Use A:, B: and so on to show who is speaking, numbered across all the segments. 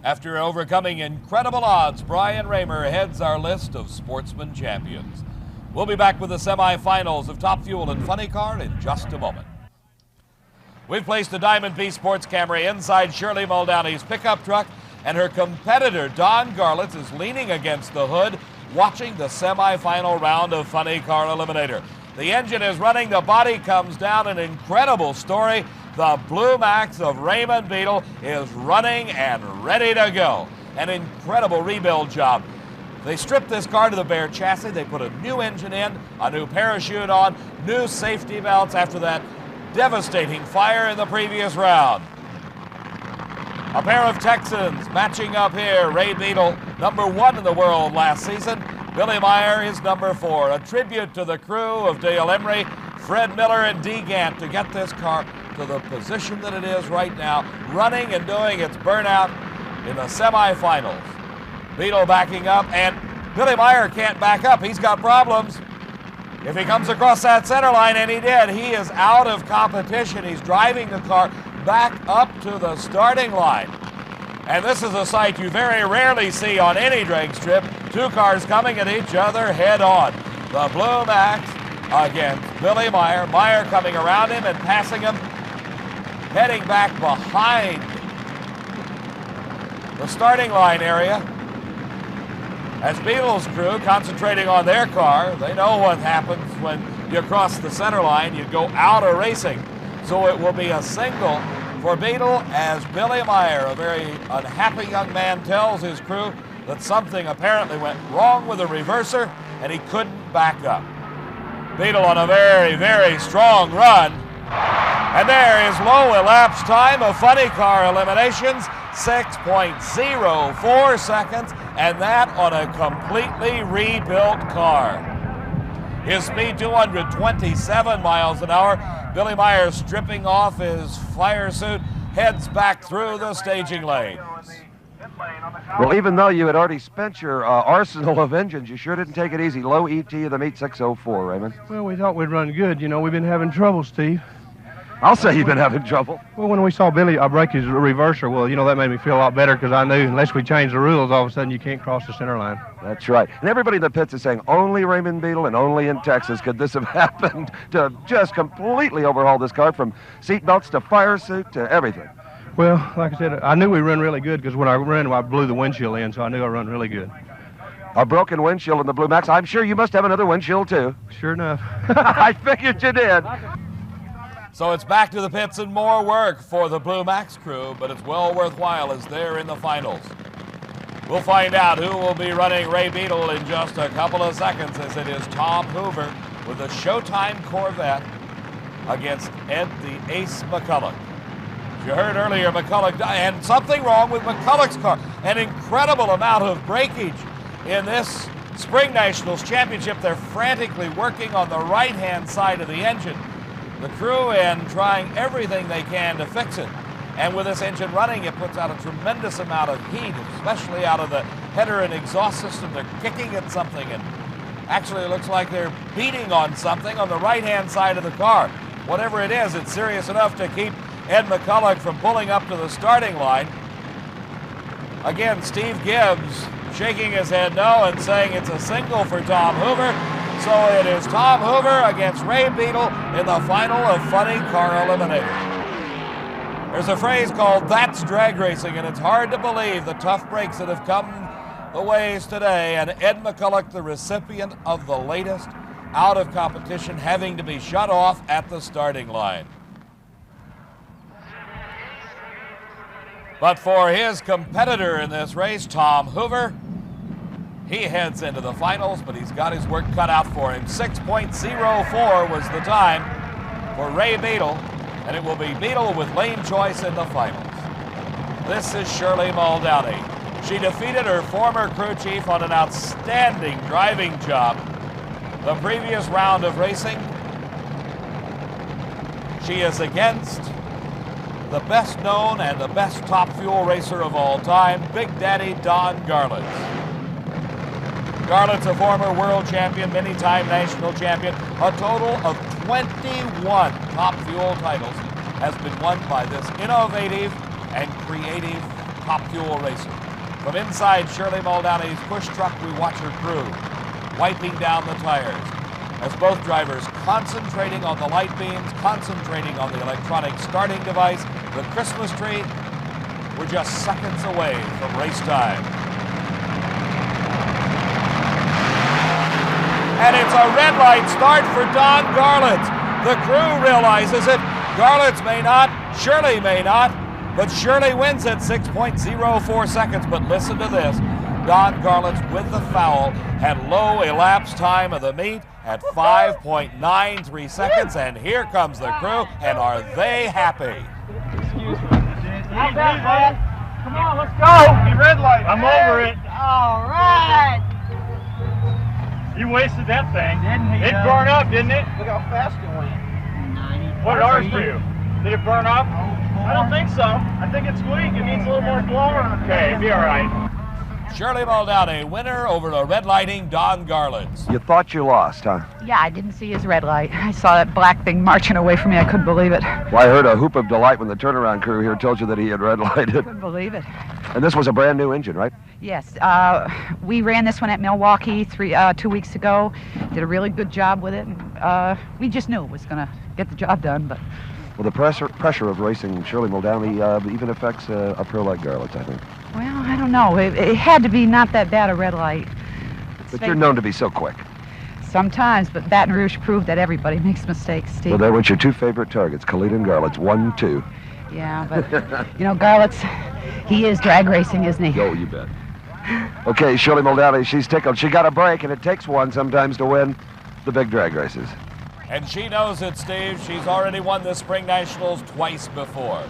A: After overcoming incredible odds, Brian Raymer heads our list of sportsman champions. We'll be back with the semifinals of Top Fuel and Funny Car in just a moment. We've placed the Diamond P Sports Camera inside Shirley Muldowney's pickup truck, and her competitor, Don Garlitz, is leaning against the hood, watching the semifinal round of Funny Car Eliminator. The engine is running, the body comes down, an incredible story. The Blue Max of Raymond Beadle is running and ready to go. An incredible rebuild job. They stripped this car to the bare chassis, they put a new engine in, a new parachute on, new safety belts after that devastating fire in the previous round. A pair of Texans matching up here. Ray Beadle, #1 in the world last season. Billy Meyer is #4. A tribute to the crew of Dale Emery, Fred Miller, and Dee Gant to get this car to the position that it is right now, running and doing its burnout in the semifinals. Beadle backing up, and Billy Meyer can't back up. He's got problems. If he comes across that center line, and he did, he is out of competition. He's driving the car back up to the starting line. And this is a sight you very rarely see on any drag strip. Two cars coming at each other head on. The Blue Max against Billy Meyer. Meyer coming around him and passing him, heading back behind the starting line area. As Beadle's crew concentrating on their car, they know what happens when you cross the center line. You go out of racing. So it will be a single for Beadle as Billy Meyer, a very unhappy young man, tells his crew that something apparently went wrong with the reverser and he couldn't back up. Beadle on a very, very strong run. And there is low elapsed time of Funny Car eliminations, 6.04 seconds, and that on a completely rebuilt car. His speed 227 miles an hour. Billy Meyer, stripping off his fire suit, heads back through the staging lanes.
B: Well, even though you had already spent your arsenal of engines, you sure didn't take it easy. Low ET of the meet, 604, Raymond.
C: Well, we thought we'd run good. You know, we've been having trouble, Steve.
B: I'll say you've been having trouble.
C: Well, when we saw Billy break his reverser, well, you know, that made me feel a lot better because I knew unless we changed the rules, all of a sudden you can't cross the center line.
B: That's right. And everybody in the pits is saying only Raymond Beadle and only in Texas could this have happened to just completely overhaul this car from seat belts to fire suit to everything.
C: Well, like I said, I knew we run really good because when I ran, I blew the windshield in, so I knew I run really good.
B: A broken windshield in the Blue Max. I'm sure you must have another windshield, too.
C: Sure enough.
B: I figured you did.
A: So it's back to the pits and more work for the Blue Max crew, but it's well worthwhile as they're in the finals. We'll find out who will be running Ray Beadle in just a couple of seconds, as it is Tom Hoover with the Showtime Corvette against Ed the Ace McCulloch. As you heard earlier, McCulloch, and something wrong with McCulloch's car. An incredible amount of breakage in this Spring Nationals Championship. They're frantically working on the right-hand side of the engine. The crew in trying everything they can to fix it. And with this engine running, it puts out a tremendous amount of heat, especially out of the header and exhaust system. They're kicking at something, and actually it looks like they're beating on something on the right-hand side of the car. Whatever it is, it's serious enough to keep Ed McCulloch from pulling up to the starting line. Again, Steve Gibbs shaking his head no and saying it's a single for Tom Hoover. So it is Tom Hoover against Ray Beadle in the final of Funny Car Eliminator. There's a phrase called "that's drag racing," and it's hard to believe the tough breaks that have come the ways today, and Ed McCulloch, the recipient of the latest out of competition, having to be shut off at the starting line. But for his competitor in this race, Tom Hoover, he heads into the finals, but he's got his work cut out for him. 6.04 was the time for Ray Beadle, and it will be Beadle with lane choice in the finals. This is Shirley Muldowney. She defeated her former crew chief on an outstanding driving job the previous round of racing. She is against the best known and the best Top Fuel racer of all time, Big Daddy Don Garlitz. Garlitz, a former world champion, many-time national champion. A total of 21 Top Fuel titles has been won by this innovative and creative Top Fuel Racing. From inside Shirley Muldowney's push truck, we watch her crew wiping down the tires as both drivers concentrating on the light beams, concentrating on the electronic starting device, the Christmas tree. We're just seconds away from race time. And it's a red light start for Don Garlits. The crew realizes it. Garlits may not, Shirley may not, but Shirley wins at 6.04 seconds. But listen to this. Don Garlits with the foul had low elapsed time of the meet at 5.93 seconds. And here comes the crew, and are they happy?
D: Excuse me. Not bad, man. Come on, let's go. Red light. I'm over it. All right. You wasted that thing. Didn't he? It burned up, didn't it? Look how fast it went. 90. What did ours do? Did it burn up? I don't think so. I think it's weak. It needs a little more glow. Okay, be all right.
A: Shirley Muldowney, winner over the red lighting Don Garlits.
B: You thought you lost, huh?
E: Yeah, I didn't see his red light. I saw that black thing marching away from me. I couldn't believe it.
B: Well, I heard a whoop of delight when the turnaround crew here told you that he had red lighted.
E: Couldn't believe it.
B: And this was a brand new engine, right?
E: Yes, we ran this one at Milwaukee 2 weeks ago. Did a really good job with it. We just knew it was going to get the job done, but...
B: Well, the pressure of racing Shirley Muldowney even affects a pro like Garlits, I think.
E: Well, I don't know. It had to be not that bad a red light.
B: But you're known to be so quick.
E: Sometimes, but Baton Rouge proved that everybody makes mistakes, Steve.
B: Well, there went your two favorite targets, Khalid and Garlits, 1-2.
E: Yeah, but, you know, Garlits, he is drag racing, isn't he?
B: Oh, you bet. Okay, Shirley Muldowney, she's tickled. She got a break, and it takes one sometimes to win the big drag races.
A: And she knows it, Steve. She's already won the Spring Nationals twice before.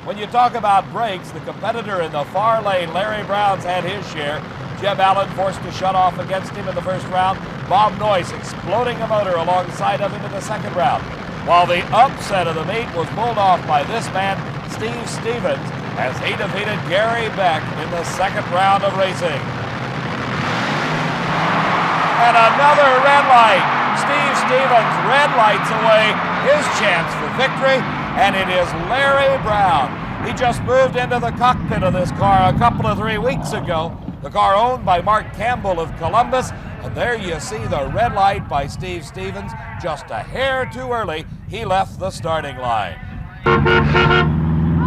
A: When you talk about breaks, the competitor in the far lane, Larry Brown's had his share. Jeb Allen forced to shut off against him in the first round. Bob Noyce exploding a motor alongside of him in the second round. While the upset of the meet was pulled off by this man, Steve Stevens, as he defeated Gary Beck in the second round of racing. And another red light. Steve Stevens red lights away his chance for victory, and it is Larry Brown. He just moved into the cockpit of this car a couple of 3 weeks ago. The car owned by Mark Campbell of Columbus, and there you see the red light by Steve Stevens. Just a hair too early, he left the starting line.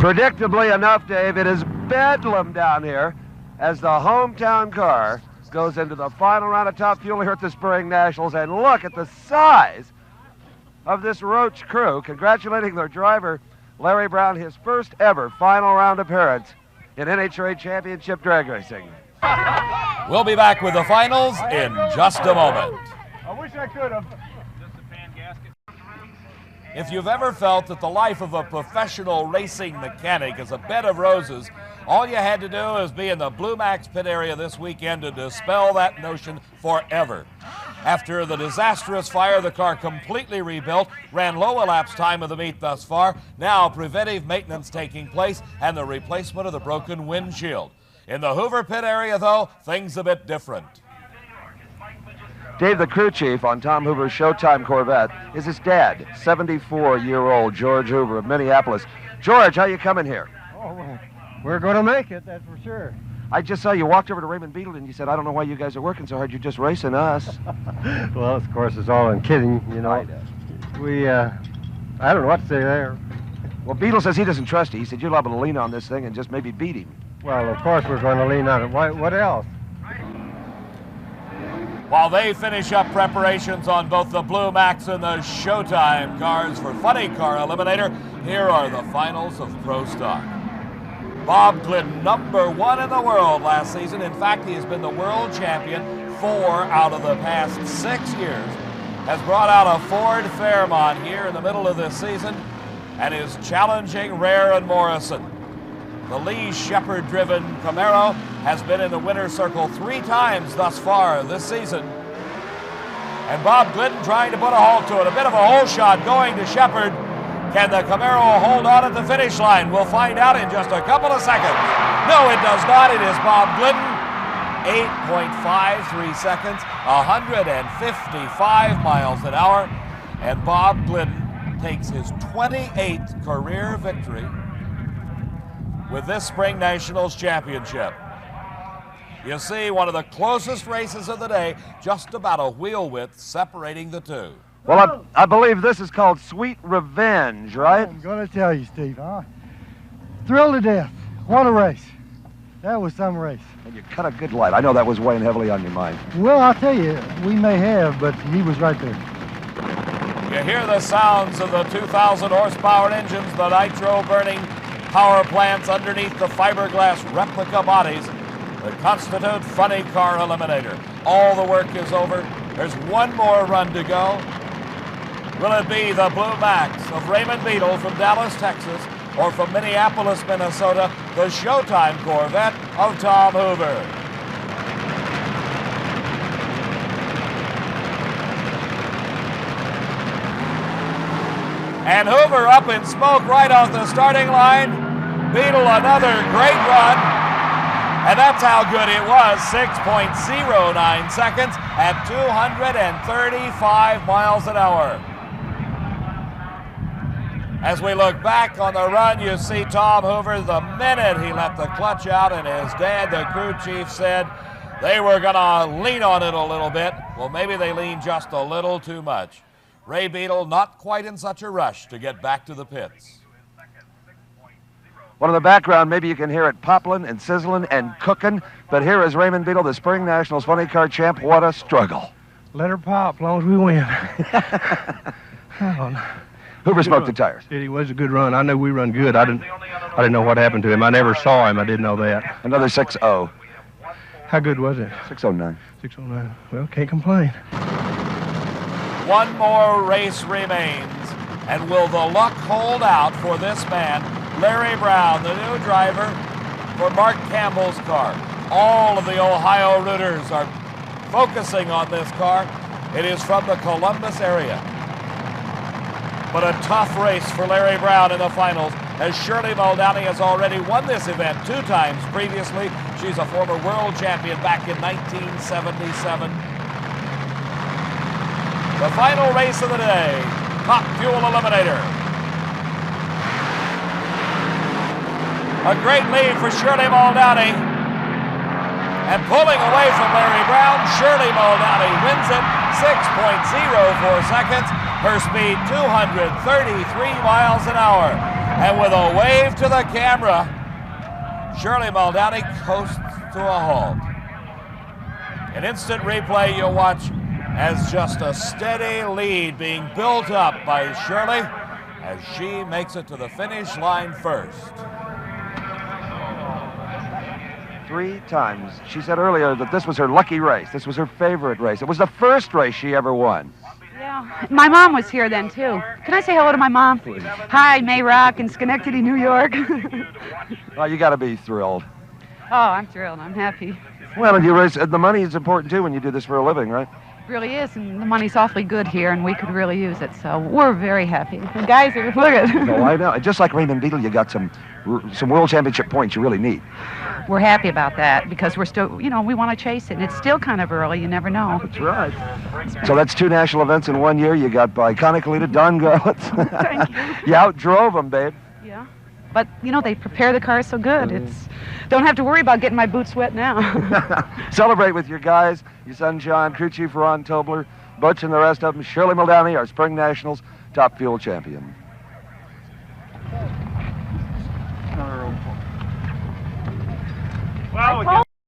B: Predictably enough, Dave, it is bedlam down here as the hometown car goes into the final round of Top Fuel here at the Spring Nationals. And look at the size of this Roach crew, congratulating their driver, Larry Brown, his first ever final round appearance in NHRA Championship drag racing.
A: We'll be back with the finals in just a moment.
D: I wish I could have.
A: If you've ever felt that the life of a professional racing mechanic is a bed of roses, all you had to do is be in the Blue Max pit area this weekend to dispel that notion forever. After the disastrous fire, the car completely rebuilt, ran low elapsed time of the meet thus far, now preventive maintenance taking place, and the replacement of the broken windshield. In the Hoover pit area, though, things a bit different.
B: Dave, the crew chief on Tom Hoover's Showtime Corvette, is his dad, 74-year-old George Hoover of Minneapolis. George, how you coming here?
F: Oh, we're going to make it, that's for sure.
B: I just saw you walked over to Raymond Beetle and you said, I don't know why you guys are working so hard, you're just racing us.
F: Well, of course, it's all in kidding, you know.
B: I know.
F: I don't know what to say there.
B: Well, Beetle says he doesn't trust you. He said you're liable to lean on this thing and just maybe beat him.
F: Well, of course we're going to lean on it. What else?
A: While they finish up preparations on both the Blue Max and the Showtime cars for Funny Car Eliminator, here are the finals of Pro Stock. Bob Glidden, #1 in the world last season. In fact, he has been the world champion 4 out of the past 6 years. Has brought out a Ford Fairmont here in the middle of this season and is challenging Rare and Morrison. The Lee Shepard-driven Camaro has been in the winner's circle 3 times thus far this season. And Bob Glidden trying to put a halt to it. A bit of a hole shot going to Shepard. Can the Camaro hold on at the finish line? We'll find out in just a couple of seconds. No, it does not. It is Bob Glidden. 8.53 seconds, 155 miles an hour. And Bob Glidden takes his 28th career victory with this Spring Nationals championship. You see one of the closest races of the day, just about a wheel width separating the two.
B: Well, I believe this is called Sweet Revenge, right?
G: I'm going to tell you, Steve. Thrilled to death. What a race. That was some race.
B: And you cut a good light. I know that was weighing heavily on your mind.
G: Well, I'll tell you, we may have, but he was right there.
A: You hear the sounds of the 2,000 horsepower engines, the nitro-burning power plants underneath the fiberglass replica bodies that constitute Funny Car Eliminator. All the work is over. There's one more run to go. Will it be the Blue Max of Raymond Beadle from Dallas, Texas, or from Minneapolis, Minnesota, the Showtime Corvette of Tom Hoover? And Hoover up in smoke right off the starting line. Beadle another great run. And that's how good it was, 6.09 seconds at 235 miles an hour. As we look back on the run, you see Tom Hoover, the minute he let the clutch out, and his dad, the crew chief, said they were going to lean on it a little bit. Well, maybe they leaned just a little too much. Ray Beadle not quite in such a rush to get back to the pits.
B: Well, in the background, maybe you can hear it popping and sizzling and cooking, but here is Raymond Beadle, the Spring Nationals Funny Car champ. What a struggle.
C: Let her pop as long as we win.
B: Hoover smoked the tires.
C: It was a good run. I knew we run good. I didn't know what happened to him. I never saw him. I didn't know that.
B: Another 6.0.
C: How good was it?
B: 6.09.
C: 6.09. Well, can't complain.
A: One more race remains. And will the luck hold out for this man, Larry Brown, the new driver for Mark Campbell's car? All of the Ohio rooters are focusing on this car. It is from the Columbus area. But a tough race for Larry Brown in the finals, as Shirley Muldowney has already won this event 2 times previously. She's a former world champion back in 1977. The final race of the day, Top Fuel Eliminator. A great lead for Shirley Muldowney. And pulling away from Larry Brown, Shirley Muldowney wins it, 6.04 seconds. Her speed, 233 miles an hour. And with a wave to the camera, Shirley Muldowney coasts to a halt. An instant replay you'll watch as just a steady lead being built up by Shirley as she makes it to the finish line first.
B: 3 times. She said earlier that this was her lucky race. This was her favorite race. It was the first race she ever won.
E: Yeah, my mom was here then, too. Can I say hello to my mom?
B: Please.
E: Hi, May Rock in Schenectady, New York.
B: Well, you got to be thrilled.
E: Oh, I'm thrilled. I'm happy.
B: Well, and you race, the money is important, too, when you do this for a living, right?
E: It really is, and the money's awfully good here, and we could really use it, so we're very happy. The guys are, look at
B: No, I know. Just like Raymond Beadle, you got some world championship points you really need.
E: We're happy about that because we're still, we want to chase it. And it's still kind of early. You never know.
B: That's right. So that's 2 national events in 1 year. You got by iconic leader Don Garlett.
E: Thank you.
B: You outdrove them, babe.
E: Yeah. But, they prepare the cars so good. Don't have to worry about getting my boots wet now.
B: Celebrate with your guys, your son John, crew chief Ron Tobler, Butch and the rest of them. Shirley Muldowney, our Spring Nationals Top Fuel champion.
D: Well,